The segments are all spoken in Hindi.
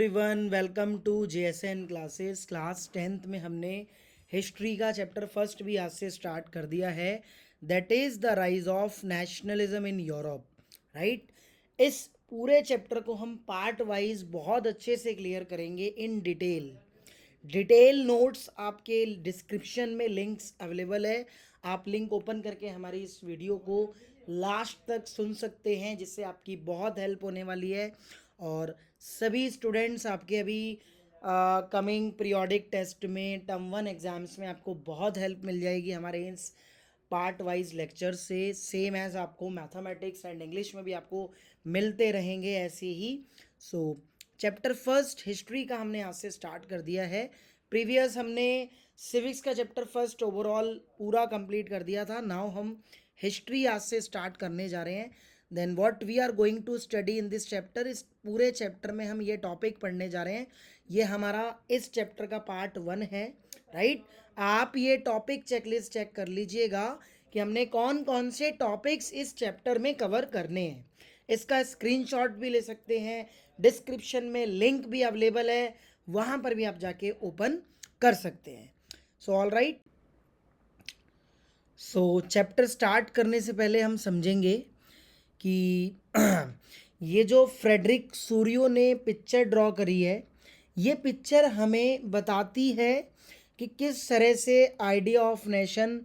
Everyone, welcome to JSN classes. Class 10th में हमने हिस्ट्री का चैप्टर फर्स्ट भी आज से स्टार्ट कर दिया है। That is the rise of nationalism in Europe. Right, इस पूरे चैप्टर को हम पार्ट वाइज बहुत अच्छे से क्लियर करेंगे इन डिटेल नोट्स आपके डिस्क्रिप्शन में लिंक्स अवेलेबल है। आप लिंक ओपन करके हमारी इस वीडियो को लास्ट तक सुन सकते हैं, जिससे आपकी बहुत हेल्प होने वाली है। और सभी स्टूडेंट्स आपके अभी कमिंग पीरियोडिक टेस्ट में, टर्म 1 एग्ज़ाम्स में आपको बहुत हेल्प मिल जाएगी हमारे इस पार्ट वाइज लेक्चर से। सेम एज आपको मैथमेटिक्स एंड इंग्लिश में भी आपको मिलते रहेंगे ऐसे ही। सो चैप्टर फर्स्ट हिस्ट्री का हमने आज से स्टार्ट कर दिया है। प्रीवियस हमने सिविक्स का चैप्टर फर्स्ट ओवरऑल पूरा कंप्लीट कर दिया था। नाउ हम हिस्ट्री आज से स्टार्ट करने जा रहे हैं। Then what we are going to study in this chapter, इस पूरे चैप्टर में हम ये टॉपिक पढ़ने जा रहे हैं। ये हमारा इस चैप्टर का पार्ट 1 है। राइट, आप ये टॉपिक चेकलिस्ट चेक कर लीजिएगा कि हमने कौन कौन से टॉपिक्स इस चैप्टर में कवर करने हैं। इसका स्क्रीनशॉट भी ले सकते हैं, डिस्क्रिप्शन में लिंक भी अवेलेबल है, वहाँ पर भी आप जाके ओपन कर सकते हैं। सो ऑल राइट, सो चैप्टर स्टार्ट करने से पहले हम समझेंगे कि ये जो फ्रेडरिक सूरियो ने पिक्चर ड्रॉ करी है, ये पिक्चर हमें बताती है कि किस तरह से आइडिया ऑफ नेशन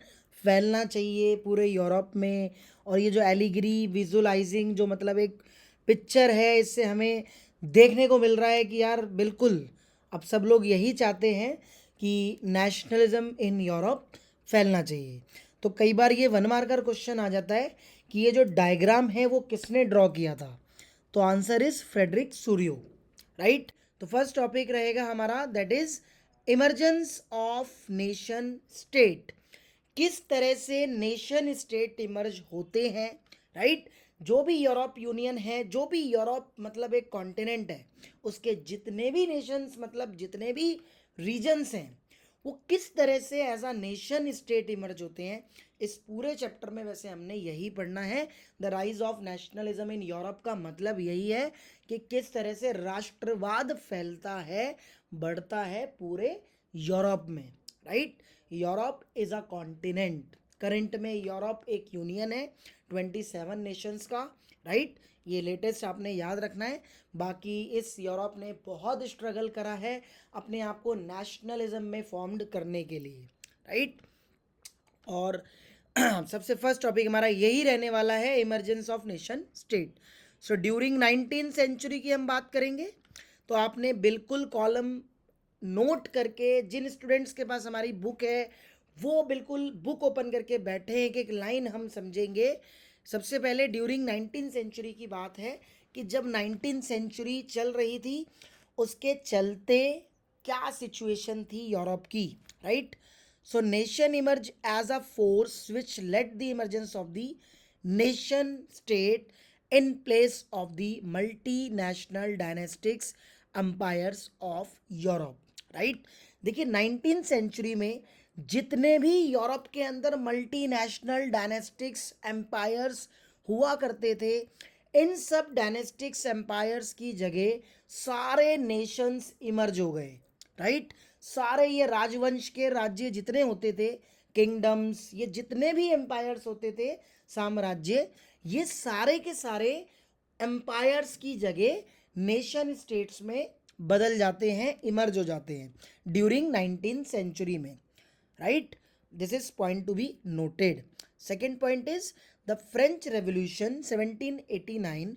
फैलना चाहिए पूरे यूरोप में। और ये जो एलिगरी विजुअलाइजिंग जो मतलब एक पिक्चर है, इससे हमें देखने को मिल रहा है कि यार बिल्कुल अब सब लोग यही चाहते हैं कि नेशनलिज्म इन यूरोप फैलना चाहिए। तो कई बार ये 1 मार्कर क्वेश्चन आ जाता है कि ये जो डायग्राम है वो किसने ड्रॉ किया था। तो आंसर इज फ्रेडरिक सूरियो। राइट, तो फर्स्ट टॉपिक रहेगा हमारा, that is emergence of nation state. किस तरह से नेशन स्टेट इमर्ज होते हैं। राइट, जो भी यूरोप यूनियन है, जो भी यूरोप मतलब एक कॉन्टिनेंट है, उसके जितने भी नेशंस मतलब जितने भी रीजन्स हैं, वो किस तरह से as a nation state emerge होते हैं। इस पूरे चैप्टर में वैसे हमने यही पढ़ना है। The rise of nationalism in Europe का मतलब यही है कि किस तरह से राष्ट्रवाद फैलता है, बढ़ता है पूरे यूरोप में। Right, Europe is a continent. Current में यूरोप एक यूनियन है 27 नेशंस का। राइट, ये लेटेस्ट आपने याद रखना है। बाकी इस यूरोप ने बहुत स्ट्रगल करा है अपने आप को नेशनलिज्म में फॉर्म्ड करने के लिए। राइट, और सबसे फर्स्ट टॉपिक हमारा यही रहने वाला है, emergence of nation state. So during 19th century की हम बात करेंगे। तो आपने बिल्कुल कॉलम नोट करके, जिन स्टूडेंट्स के पास हमारी बुक है वो बिल्कुल बुक ओपन करके बैठे हैं, एक एक लाइन हम समझेंगे। सबसे पहले ड्यूरिंग 19th सेंचुरी की बात है कि जब 19th सेंचुरी चल रही थी, उसके चलते क्या सिचुएशन थी यूरोप की। Right, so nation emerge as a force which let the emergence of the nation state in place of the multinational dynastics empires of Europe. Right, देखिए 19th सेंचुरी में जितने भी यूरोप के अंदर मल्टीनेशनल डायनेस्टिक्स एम्पायर्स हुआ करते थे, इन सब डायनेस्टिक्स एम्पायर्स की जगह सारे नेशंस इमर्ज हो गए। राइट, सारे ये राजवंश के राज्य जितने होते थे, किंगडम्स, ये जितने भी एम्पायर्स होते थे, साम्राज्य, ये सारे के सारे एम्पायर्स की जगह नेशन स्टेट्स में बदल जाते हैं, इमर्ज हो जाते हैं ड्यूरिंग 19th सेंचुरी में। Right, this is point to be noted. Second point is the French revolution 1789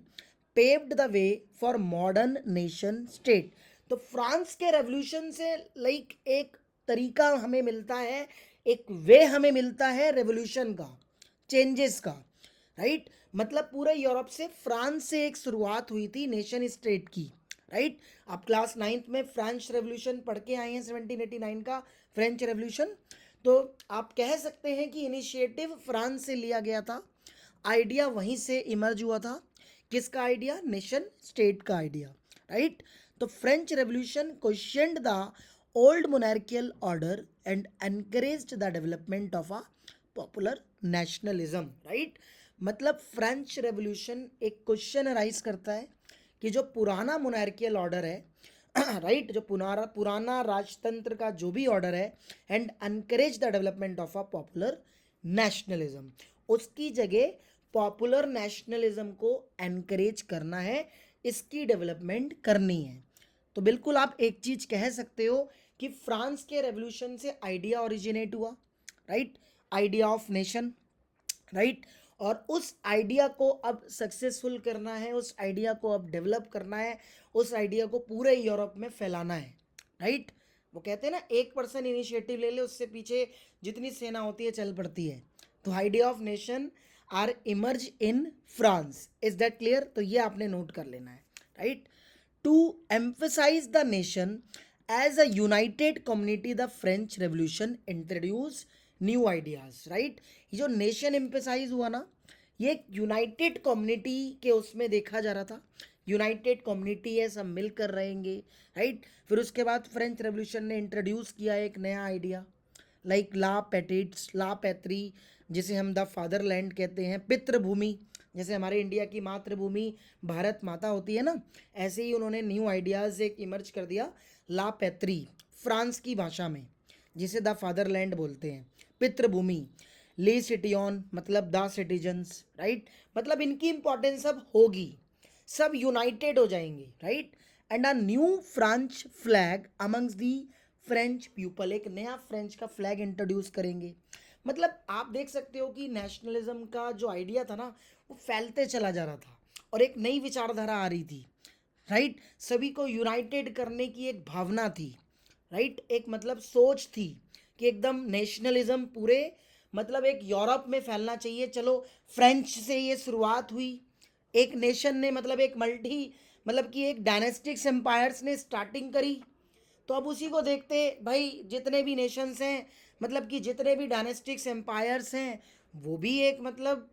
paved the way for modern nation state. तो फ्रांस के रेवोल्यूशन से लाइक एक तरीका हमें मिलता है, एक वे हमें मिलता है रेवोल्यूशन का, चेंजेस का। राइट, मतलब पूरे यूरोप से फ्रांस से एक शुरुआत हुई थी नेशन स्टेट की। राइट, आप क्लास 9th में फ्रेंच रेवोल्यूशन पढ़ के आए हैं, 1789 का फ्रेंच रेवोल्यूशन। तो आप कह सकते हैं कि इनिशिएटिव फ्रांस से लिया गया था, आइडिया वहीं से इमर्ज हुआ था। किसका आइडिया? नेशन स्टेट का आइडिया। राइट, तो French revolution questioned the old monarchial order and encouraged the development of a popular nationalism. Right, मतलब फ्रेंच रेवोल्यूशन एक क्वेश्चन राइज करता है कि जो पुराना मोनार्कियल ऑर्डर है राइट, जो पुराना राजतंत्र का जो भी ऑर्डर है, and encourage the development of a popular nationalism, उसकी जगह पॉपुलर नेशनलिज्म को एनकरेज करना है, इसकी डेवलपमेंट करनी है। तो बिल्कुल आप एक चीज कह सकते हो कि फ्रांस के रेवोल्यूशन से आइडिया ओरिजिनेट हुआ, right, idea of nation, right, और उस आइडिया को अब सक्सेसफुल करना है, उस आइडिया को अब डेवलप करना है, उस आइडिया को पूरे यूरोप में फैलाना है, राइट। वो कहते हैं ना, एक पर्सन इनिशिएटिव ले ले, उससे पीछे जितनी सेना होती है चल पड़ती है। तो idea of nation are emerge in France, is that clear? तो ये आपने नोट कर लेना है, right. To emphasise the nation as a united community, the French revolution introduce new ideas, right. ये जो नेशन एम्फसाइज हुआ ना, ये एक यूनाइटेड कम्युनिटी के उसमें देखा जा रहा था, यूनाइटेड कम्युनिटी है, सब मिलकर रहेंगे, राइट। फिर उसके बाद फ्रेंच रेवोल्यूशन ने इंट्रोड्यूस किया एक नया आइडिया, लाइक ला पेटिट्स, ला पैत्री, जिसे हम द फादरलैंड कहते हैं, पितृभूमि, जैसे हमारे इंडिया की मातृभूमि भारत माता होती है ना, ऐसे ही उन्होंने न्यू आइडियाज़ एक इमर्ज कर दिया, ला पैत्री फ्रांस की भाषा में, जिसे द फादरलैंड बोलते हैं, पितृभूमि, ले सिटियन मतलब द सिटीजन्स, राइट, मतलब इनकी इंपॉर्टेंस अब होगी, सब यूनाइटेड हो जाएंगे, right. And a new French flag amongst the French people, एक नया फ्रेंच का फ्लैग इंट्रोड्यूस करेंगे। मतलब आप देख सकते हो कि नेशनलिज्म का जो आइडिया था ना, वो फैलते चला जा रहा था और एक नई विचारधारा आ रही थी, राइट। सभी को यूनाइटेड करने की एक भावना थी, राइट, एक मतलब सोच थी कि एकदम नेशनलिज्म पूरे मतलब एक यूरोप में फैलना चाहिए। चलो, फ्रेंच से ये शुरुआत हुई, एक नेशन ने मतलब एक मल्टी मतलब कि एक डायनेस्टिक्स एम्पायर्स ने स्टार्टिंग करी, तो अब उसी को देखते भाई जितने भी नेशंस हैं, मतलब कि जितने भी डायनेस्टिक्स एम्पायर्स हैं, वो भी एक मतलब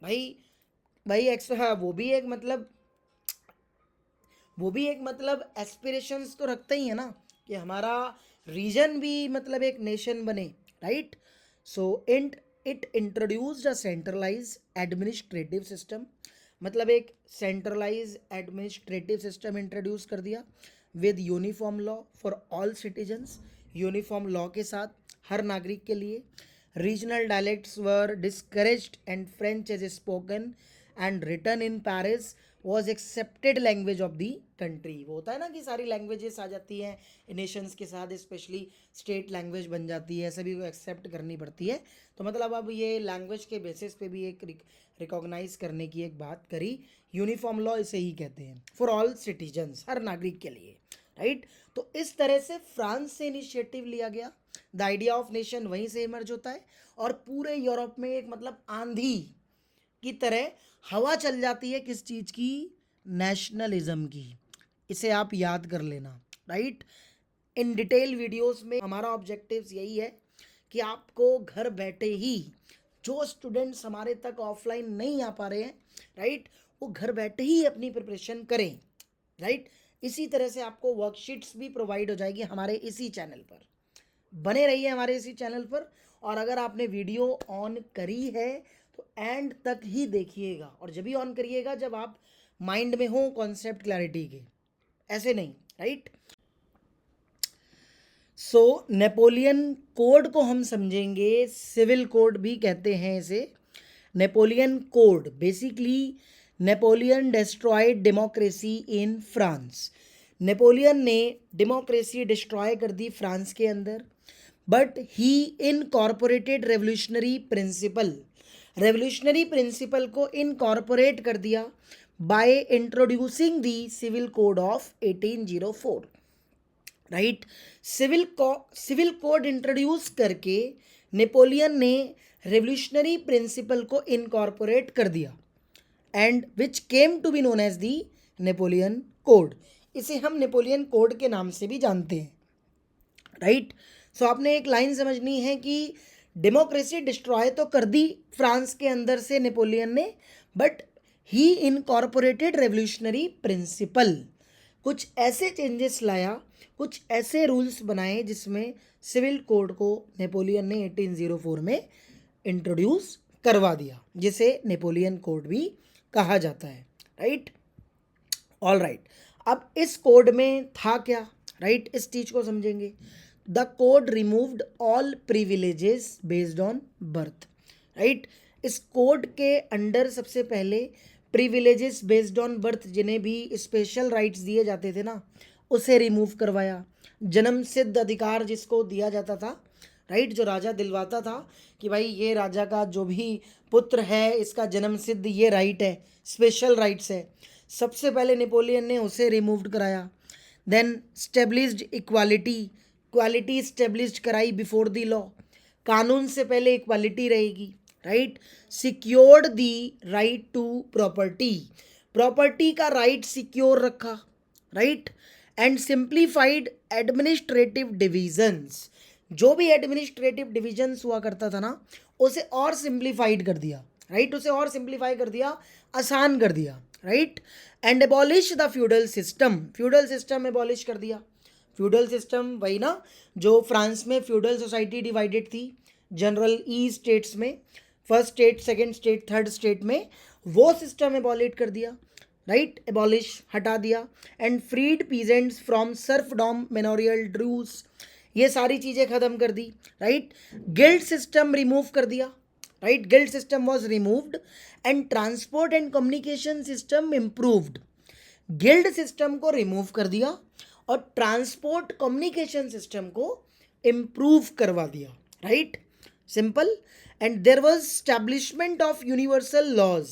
भाई भाई एक्स हाँ, वो भी एक मतलब एस्पिरेशंस तो रखते ही है ना कि हमारा रीजन भी मतलब एक नेशन बने, right. So it introduced a centralise administrative system, मतलब एक सेंट्रलाइज एडमिनिस्ट्रेटिव सिस्टम इंट्रोड्यूस कर दिया, with uniform law for all citizens, uniform law के साथ हर नागरिक के लिए। Regional dialects were discouraged and French is spoken and written in Paris was accepted language of the country. वो होता है ना कि सारी लैंग्वेजेस आ जाती हैं नेशंस के साथ, स्पेशली स्टेट लैंग्वेज बन जाती है, सभी को एक्सेप्ट करनी पड़ती है। तो मतलब अब ये लैंग्वेज के बेसिस पे भी एक रिकॉग्नाइज करने की एक बात करी। यूनिफॉर्म लॉ इसे ही कहते हैं, फॉर ऑल सिटीजन्स, हर नागरिक के लिए, राइट। तो इस तरह से फ्रांस से इनिशिएटिव लिया गया, द आइडिया ऑफ नेशन वहीं से इमर्ज होता है, और पूरे यूरोप में एक मतलब आंधी की तरह हवा चल जाती है, किस चीज़ की? नेशनलिज्म की। इसे आप याद कर लेना, राइट। इन डिटेल वीडियोस में हमारा ऑब्जेक्टिव्स यही है कि आपको घर बैठे ही, जो स्टूडेंट्स हमारे तक ऑफलाइन नहीं आ पा रहे हैं, राइट, वो घर बैठे ही अपनी प्रिपरेशन करें, राइट। इसी तरह से आपको वर्कशीट्स भी प्रोवाइड हो जाएगी हमारे इसी चैनल पर, बने रहिए हमारे इसी चैनल पर। और अगर आपने वीडियो ऑन करी है तो एंड तक ही देखिएगा, और जब भी ऑन करिएगा जब आप माइंड में हो कॉन्सेप्ट क्लैरिटी के, ऐसे नहीं, राइट। सो नेपोलियन कोड को हम समझेंगे, सिविल कोड भी कहते हैं इसे। Napoleon code basically, Napoleon destroyed democracy in France. Napoleon ने डेमोक्रेसी डिस्ट्रॉय कर दी फ्रांस के अंदर, but he incorporated revolutionary principle को इनकॉर्पोरेट कर दिया by introducing the civil code of 1804, right. Civil code introduce करके नेपोलियन ने रेवोल्यूशनरी प्रिंसिपल को इनकॉर्पोरेट कर दिया, and which came to be known as the Napoleon code. इसे हम नेपोलियन कोड के नाम से भी जानते हैं, राइट। सो आपने एक लाइन समझनी है कि डेमोक्रेसी डिस्ट्रॉय तो कर दी फ्रांस के अंदर से नेपोलियन ने, but he incorporated revolutionary principle, कुछ ऐसे चेंजेस लाया, कुछ ऐसे रूल्स बनाए जिसमें सिविल कोड को नेपोलियन ने 1804 में इंट्रोड्यूस करवा दिया, जिसे नेपोलियन कोड भी कहा जाता है, राइट। ऑल राइट, अब इस कोड में था क्या, राइट, इस चीज को समझेंगे। The code removed all privileges based on birth, right. इस कोड के अंडर सबसे पहले प्रिविलेजेस बेस्ड ऑन बर्थ, जिन्हें भी स्पेशल राइट्स दिए जाते थे ना, उसे रिमूव करवाया। जन्म सिद्ध अधिकार जिसको दिया जाता था, राइट, जो राजा दिलवाता था कि भाई ये राजा का जो भी पुत्र है इसका जन्म सिद्ध ये राइट है, स्पेशल राइट्स है, सबसे पहले नेपोलियन ने उसे रिमूव कराया। Then established equality, equality established कराई बिफोर द लॉ, कानून से पहले इक्वालिटी रहेगी, right. Secured the right to property, property का राइट सिक्योर रखा, right. And simplified administrative divisions, जो भी एडमिनिस्ट्रेटिव डिविजन्स हुआ करता था ना, उसे और सिंप्लीफाइड कर दिया, राइट, उसे और सिंप्लीफाई कर दिया, आसान कर दिया, right. And abolish the feudal system, feudal system abolish कर दिया। फ्यूडल सिस्टम वही ना जो फ्रांस में फ्यूडल सोसाइटी डिवाइडेड थी जनरल ई स्टेट्स में, first state, second state, third state में, वो सिस्टम एबॉलिट कर दिया, राइट, एबॉलिश हटा दिया। And freed peasants from serfdom memorial dues, ये सारी चीज़ें ख़त्म कर दी, राइट। गिल्ड सिस्टम रिमूव कर दिया, right, guild system was removed. And transport and communication system improved, guild system को रिमूव कर दिया और ट्रांसपोर्ट कम्युनिकेशन सिस्टम को इम्प्रूव करवा दिया, right, simple. And there was establishment of universal laws,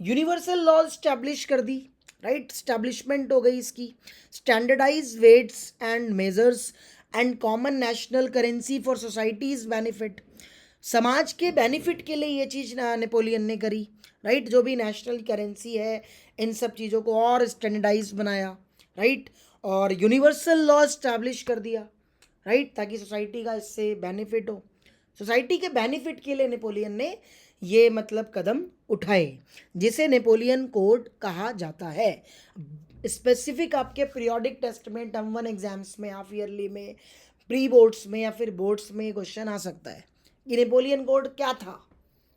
universal laws establish कर दी, राइट, स्टैब्लिशमेंट हो गई इसकी। Standardize weights and measures and common national currency for societies benefit, समाज के बेनिफिट के लिए ये चीज़ नेपोलियन ने करी, राइट। जो भी नेशनल करेंसी है इन सब चीज़ों को और स्टैंडर्डाइज बनाया, राइट, और यूनिवर्सल लॉ स्टैब्लिश कर दिया, राइट, ताकि सोसाइटी का इससे बेनिफिट हो। सोसाइटी के बेनिफिट के लिए नेपोलियन ने ये मतलब कदम उठाए, जिसे नेपोलियन कोड कहा जाता है। स्पेसिफिक आपके पीरियोडिक टेस्ट में, टर्म 1 एग्जाम्स में, हाफ ईयरली में, प्री बोर्ड्स में या फिर बोर्ड्स में क्वेश्चन आ सकता है कि नेपोलियन कोड क्या था।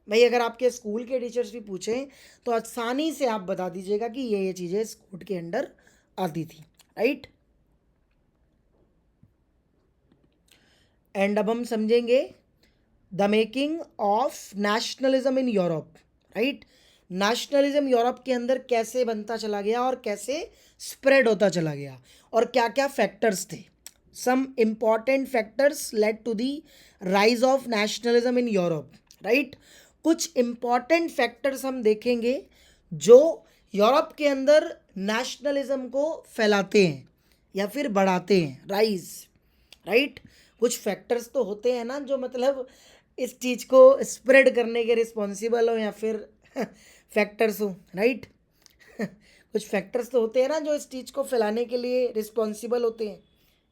भाई अगर आपके स्कूल के टीचर्स भी पूछें तो आसानी से आप बता दीजिएगा कि ये चीज़ें इस कोड के अंडर आती थी, राइट। एंड अब हम समझेंगे the making of nationalism in Europe, right. Nationalism Europe के अंदर कैसे बनता चला गया और कैसे स्प्रेड होता चला गया और क्या क्या फैक्टर्स थे। Some important factors led to the rise of nationalism in Europe, right. कुछ इम्पॉर्टेंट फैक्टर्स हम देखेंगे जो यूरोप के अंदर नेशनलिज्म को फैलाते हैं या फिर बढ़ाते हैं, राइज, राइट। कुछ फैक्टर्स तो होते हैं ना जो मतलब इस चीज़ को स्प्रेड करने के रिस्पॉन्सिबल हो या फिर फैक्टर्स हो, राइट। कुछ फैक्टर्स तो होते हैं ना जो इस चीज़ को फैलाने के लिए रिस्पॉन्सिबल होते हैं,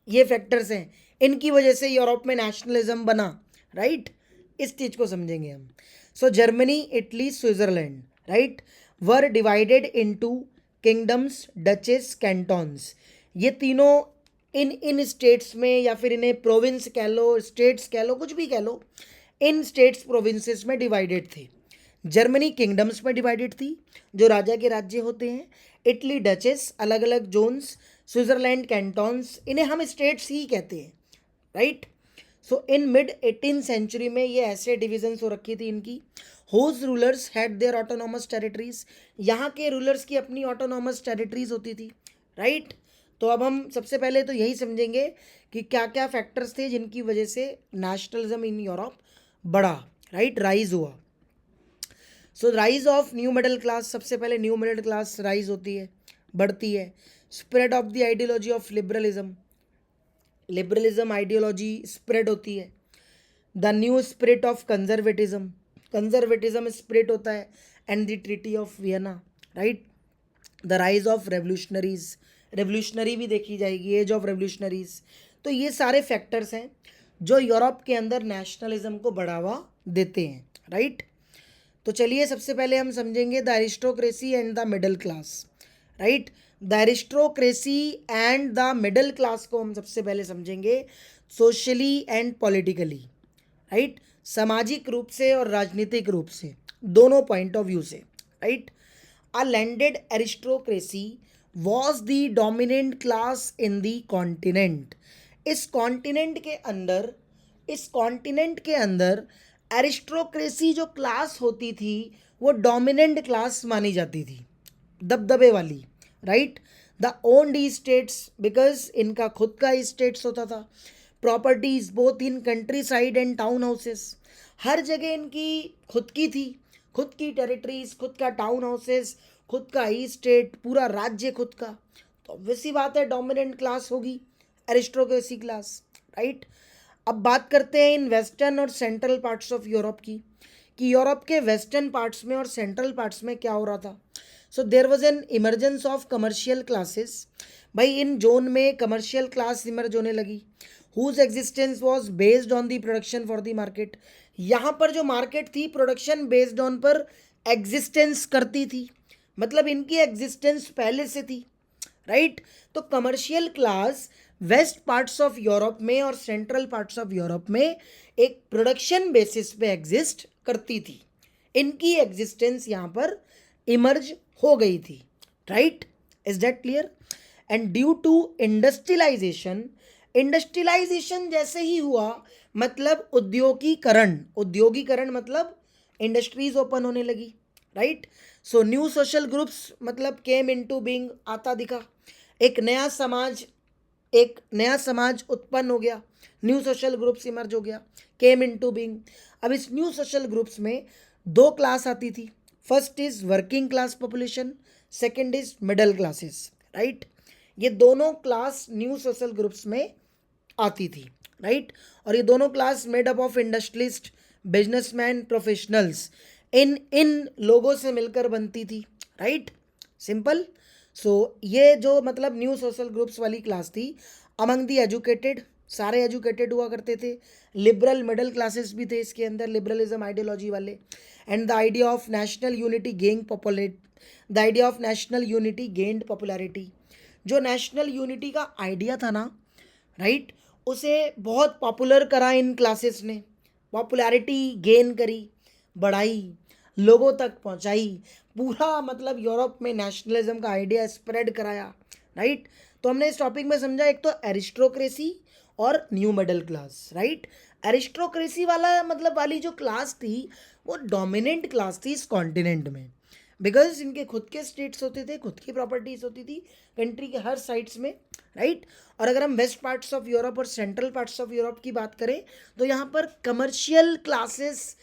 ये फैक्टर्स हैं, इनकी वजह से यूरोप में नेशनलिज्म बना, राइट। इस चीज़ को समझेंगे हम। So Germany, Italy, Switzerland, right, were divided into kingdoms, duchies, cantons, ये तीनों इन स्टेट्स में या फिर इन्हें प्रोविंस कह लो, स्टेट्स कह लो, कुछ भी कह लो, इन स्टेट्स प्रोविंसेस में डिवाइडेड थे। जर्मनी किंगडम्स में डिवाइडेड थी जो राजा के राज्य होते हैं, इटली डचेस, अलग अलग जोन्स, स्विट्जरलैंड कैंटन्स, इन्हें हम स्टेट्स ही कहते हैं, right. So in mid 18th century में ये ऐसे डिविजन्स हो रखी थी इनकी। Whose rulers had their autonomous territories, यहाँ के रूलर्स की अपनी ऑटोनॉमस टेरिटरीज होती थी, राइट। तो अब हम सबसे पहले तो यही समझेंगे कि क्या क्या फैक्टर्स थे जिनकी वजह से नेशनलिज्म इन यूरोप बढ़ा, राइट, राइज हुआ। So rise of new middle class, सबसे पहले न्यू मिडिल क्लास राइज होती है, बढ़ती है। Spread of the ideology of liberalism, liberalism ideology spread होती है। The new spirit of conservatism, conservatism spread होता है। And the treaty of Vienna, right. The rise of revolutionaries, revolutionary भी देखी जाएगी, एज ऑफ रेवोल्यूशनरीज। तो ये सारे फैक्टर्स हैं जो यूरोप के अंदर नेशनलिज्म को बढ़ावा देते हैं, राइट। तो चलिए सबसे पहले हम समझेंगे the aristocracy and the middle class, right. The aristocracy and the middle class को हम सबसे पहले समझेंगे सोशली एंड पॉलिटिकली, राइट, सामाजिक रूप से और राजनीतिक रूप से, दोनों पॉइंट ऑफ व्यू से, right. A landed aristocracy was the dominant class in the continent. इस कॉन्टिनेंट के अंदर एरिस्टोक्रेसी जो क्लास होती थी वो डोमिनेंट क्लास मानी जाती थी, दबदबे वाली, right. The owned states, because इनका खुद का स्टेट्स होता था। Properties both in countryside and town houses, हर जगह इनकी खुद की थी, खुद की टेरिटरीज, खुद का टाउन हाउसेस, खुद का स्टेट, पूरा राज्य खुद का। तो ऑब्वियसली बात है डोमिनेंट क्लास होगी एरिस्टोक्रेसी क्लास, राइट। अब बात करते हैं इन वेस्टर्न और सेंट्रल पार्ट्स ऑफ यूरोप की, कि यूरोप के वेस्टर्न पार्ट्स में और सेंट्रल पार्ट्स में क्या हो रहा था। So there was an emergence of commercial classes. भाई इन जोन में कमर्शियल क्लास इमर्ज होने लगी, whose existence was based on the production for the market. यहाँ पर जो मार्केट थी प्रोडक्शन बेस्ड ऑन पर एग्जिस्टेंस करती थी, मतलब इनकी एग्जिस्टेंस पहले से थी, राइट। तो commercial class west parts of Europe में और सेंट्रल पार्ट्स ऑफ यूरोप में एक प्रोडक्शन बेसिस पे एग्जिस्ट करती थी, इनकी एग्जिस्टेंस यहाँ पर इमर्ज हो गई थी, right. Is that clear. And due to industrialisation, industrialisation जैसे ही हुआ मतलब उद्योगीकरण मतलब इंडस्ट्रीज ओपन होने लगी, right. So new social groups मतलब केम इनटू बीइंग, आता दिखा, एक नया समाज उत्पन्न हो गया, न्यू सोशल ग्रुप्स इमर्ज हो गया, केम इनटू बीइंग। अब इस न्यू सोशल ग्रुप्स में दो क्लास आती थी, first is working class population, second is middle classes, right. ये दोनों क्लास न्यू सोशल ग्रुप्स में आती थी, राइट। और ये दोनों class made up of industrialist, businessman, professionals, इन लोगों से मिलकर बनती थी, राइट, सिंपल। सो ये जो मतलब न्यू सोशल ग्रुप्स वाली क्लास थी, अमंग दी एजुकेटेड, सारे एजुकेटेड हुआ करते थे, लिबरल मिडिल क्लासेस भी थे इसके अंदर, लिबरलिज्म आइडियोलॉजी वाले। And the idea of national unity gained popularity, जो नेशनल यूनिटी का आइडिया था ना, राइट, उसे बहुत पॉपुलर करा इन क्लासेस ने, पॉपुलैरिटी गेन करी, बढ़ाई, लोगों तक पहुंचाई, पूरा मतलब यूरोप में नेशनलिज्म का आइडिया स्प्रेड कराया, राइट। तो हमने इस टॉपिक में समझा एक तो एरिस्टोक्रेसी और new middle class, right. Aristocracy वाला मतलब वाली जो क्लास थी वो डोमिनेंट क्लास थी इस कॉन्टिनेंट में, बिकॉज इनके खुद के स्टेट्स होते थे, खुद की प्रॉपर्टीज होती थी कंट्री के हर साइड्स में, राइट। और अगर हम वेस्ट पार्ट्स ऑफ यूरोप और सेंट्रल पार्ट्स ऑफ यूरोप की बात करें तो यहाँ पर कमर्शियल क्लासेस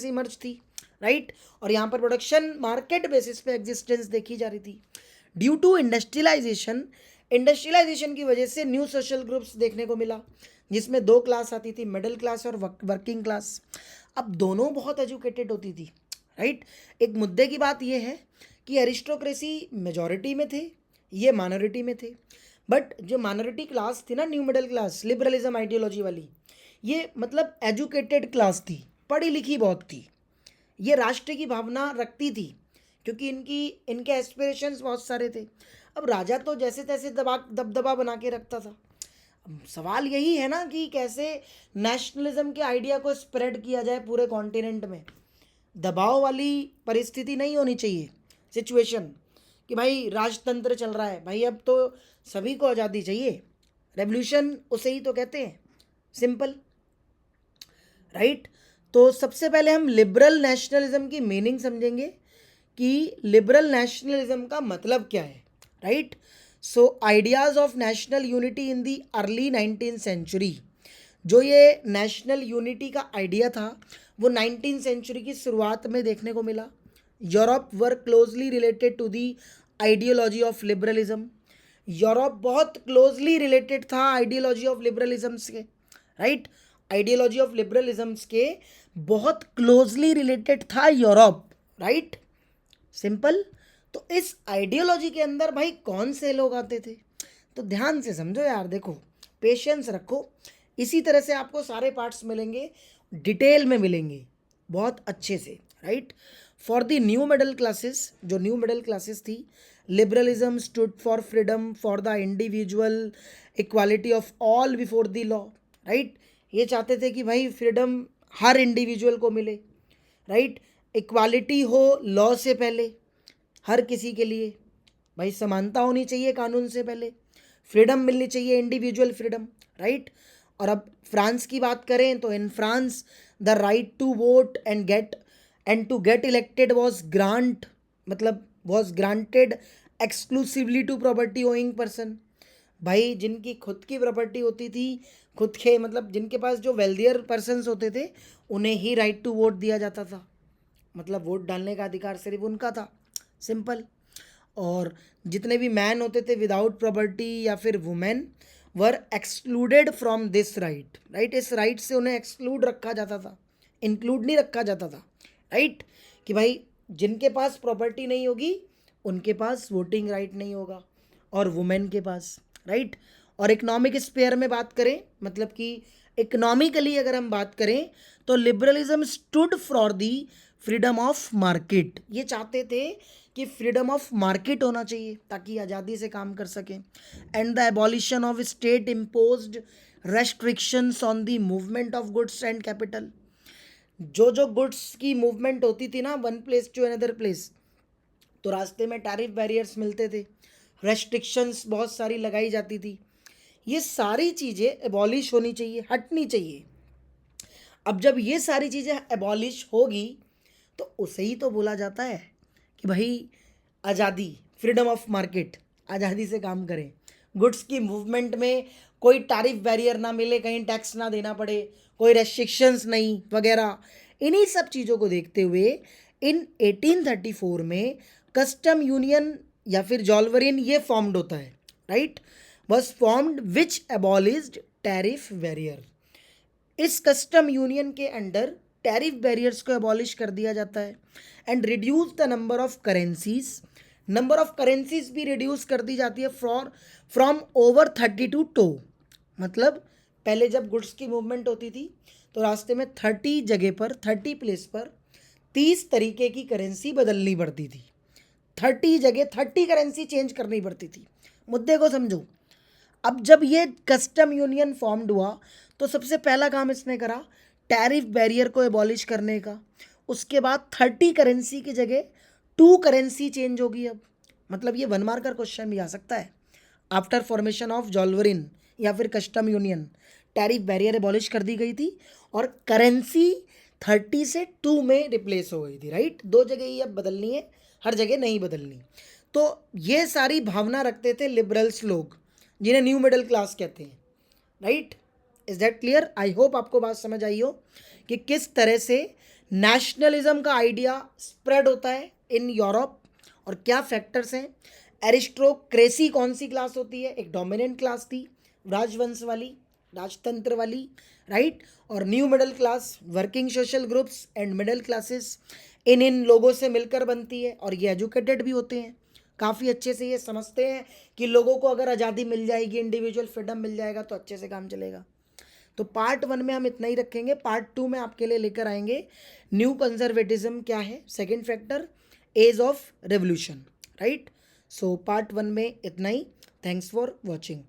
इमर्ज थी, राइट। और यहाँ पर प्रोडक्शन मार्केट बेसिस पे एग्जिस्टेंस देखी जा रही थी। ड्यू टू इंडस्ट्रियलाइजेशन की वजह से न्यू सोशल ग्रुप्स देखने को मिला, जिसमें दो क्लास आती थी, मिडिल क्लास और वर्किंग क्लास। अब दोनों बहुत एजुकेटेड होती थी, राइट। एक मुद्दे की बात यह है कि एरिस्टोक्रेसी मेजॉरिटी में थे, ये माइनॉरिटी में थे, बट जो माइनॉरिटी क्लास थी ना, new middle class, liberalism ideology वाली, ये मतलब एजुकेटेड क्लास थी, पढ़ी लिखी बहुत थी, ये राष्ट्र की भावना रखती थी, क्योंकि इनके एस्पिरेशंस बहुत सारे थे। अब राजा तो जैसे तैसे दबदबा बना के रखता था। अब सवाल यही है ना कि कैसे नेशनलिज्म के आइडिया को स्प्रेड किया जाए पूरे कॉन्टिनेंट में। दबाव वाली परिस्थिति नहीं होनी चाहिए, सिचुएशन कि भाई राजतंत्र चल रहा है, भाई अब तो सभी को आज़ादी चाहिए, रेवोल्यूशन उसे ही तो कहते हैं, सिंपल, राइट। तो सबसे पहले हम लिबरल नेशनलिज्म की मीनिंग समझेंगे कि लिबरल नेशनलिज्म का मतलब क्या है, right. So ideas of national unity in the early 19th century, जो ये नेशनल यूनिटी का आइडिया था वो 19th सेंचुरी की शुरुआत में देखने को मिला। Europe were closely related to the ideology of liberalism, Europe बहुत क्लोजली रिलेटेड था आइडियोलॉजी ऑफ लिबरलिज्म के, राइट। आइडियोलॉजी ऑफ लिबरलिज्म्स के बहुत क्लोजली रिलेटेड था यूरोप, राइट, सिंपल। तो इस आइडियोलॉजी के अंदर भाई कौन से लोग आते थे, तो ध्यान से समझो यार, देखो, पेशेंस रखो, इसी तरह से आपको सारे पार्ट्स मिलेंगे, डिटेल में मिलेंगे बहुत अच्छे से, right. For the new middle classes, जो न्यू मिडिल क्लासेस थी, liberalism stood for freedom for the individual, equality of all before the law, right. ये चाहते थे कि भाई फ्रीडम हर इंडिविजुअल को मिले, राइट, इक्वालिटी हो लॉ से पहले, हर किसी के लिए भाई समानता होनी चाहिए कानून से पहले, फ्रीडम मिलनी चाहिए, इंडिविजुअल फ्रीडम, राइट। और अब फ्रांस की बात करें तो in France the right to vote and to get elected was granted exclusively to property owning person. भाई जिनकी खुद की प्रॉपर्टी होती थी, खुद के मतलब जिनके पास जो वेल्दियर पर्सन्स होते थे, उन्हें ही राइट टू वोट दिया जाता था, मतलब वोट डालने का अधिकार सिर्फ उनका था, सिंपल। और जितने भी मैन होते थे विदाउट प्रॉपर्टी या फिर women were excluded from this right, right. इस राइट से उन्हें एक्सक्लूड रखा जाता था, इंक्लूड नहीं रखा जाता था, राइट। कि भाई जिनके पास प्रॉपर्टी नहीं होगी उनके पास वोटिंग राइट नहीं होगा, और वुमेन के पास, राइट। और इकोनॉमिक स्पेयर में बात करें, मतलब कि इकोनॉमिकली अगर हम बात करें तो liberalism stood for the freedom of market. ये चाहते थे कि फ्रीडम ऑफ मार्केट होना चाहिए ताकि आज़ादी से काम कर सकें। And the abolition of state imposed restrictions on the movement of goods and capital. जो गुड्स की मूवमेंट होती थी ना one place to another place, तो रास्ते में टैरिफ बैरियर्स मिलते थे, रेस्ट्रिक्शंस बहुत सारी लगाई जाती थी। ये सारी चीज़ें एबॉलिश होनी चाहिए, हटनी चाहिए। अब जब ये सारी चीज़ें एबॉलिश होगी तो उसे ही तो बोला जाता है कि भाई आज़ादी, फ्रीडम ऑफ मार्केट, आज़ादी से काम करें, गुड्स की मूवमेंट में कोई टैरिफ बैरियर ना मिले, कहीं टैक्स ना देना पड़े, कोई रेस्ट्रिक्शंस नहीं वगैरह। इन्हीं सब चीज़ों को देखते हुए इन 1834 में कस्टम यूनियन या फिर जॉल्वरिन ये फॉर्म्ड होता है, right, was formed which abolished tariff barrier. इस कस्टम यूनियन के अंडर टैरिफ बैरियर्स को एबॉलिश कर दिया जाता है and reduce the number of currencies भी रिड्यूस कर दी जाती है फ्रॉम ओवर 30 टू 2। मतलब पहले जब गुड्स की मूवमेंट होती थी तो रास्ते में 30 जगह पर, 30 प्लेस पर 30 तरीके की करेंसी बदलनी पड़ती थी, 30 जगह 30 करेंसी चेंज करनी पड़ती थी। मुद्दे को समझो। अब जब ये कस्टम यूनियन फॉर्म्ड हुआ तो सबसे पहला काम इसने करा टैरिफ बैरियर को एबॉलिश करने का। उसके बाद 30 करेंसी की जगह 2 करेंसी चेंज होगी। अब मतलब ये 1 मार्कर क्वेश्चन भी आ सकता है। आफ्टर फॉर्मेशन ऑफ जॉल्वरिन या फिर custom union tariff barrier abolish कर दी गई थी और करेंसी 30 से 2 में रिप्लेस हो गई थी, राइट। 2 जगह ही अब बदलनी है, हर जगह नहीं बदलनी। तो ये सारी भावना रखते थे लिबरल्स लोग, जिन्हें न्यू मिडिल क्लास कहते हैं, right. Is that clear? I hope आपको बात समझ आई हो कि किस तरह से नेशनलिज्म का आइडिया स्प्रेड होता है इन यूरोप और क्या फैक्टर्स हैं। एरिस्टोक्रेसी कौन सी क्लास होती है? एक डोमिनेंट क्लास थी, राजवंश वाली, राजतंत्र वाली, राइट। और new middle class working social groups and middle classes in लोगों से मिलकर बनती है और ये एजुकेटेड भी होते हैं, काफ़ी अच्छे से ये समझते हैं कि लोगों को अगर आज़ादी मिल जाएगी, इंडिविजुअल फ्रीडम मिल जाएगा तो अच्छे से काम चलेगा। तो पार्ट 1 में हम इतना ही रखेंगे। पार्ट 2 में आपके लिए लेकर आएंगे न्यू कंजर्वेटिज्म क्या है, second factor, age of revolution, right. So part 1 में इतना ही। Thanks for watching.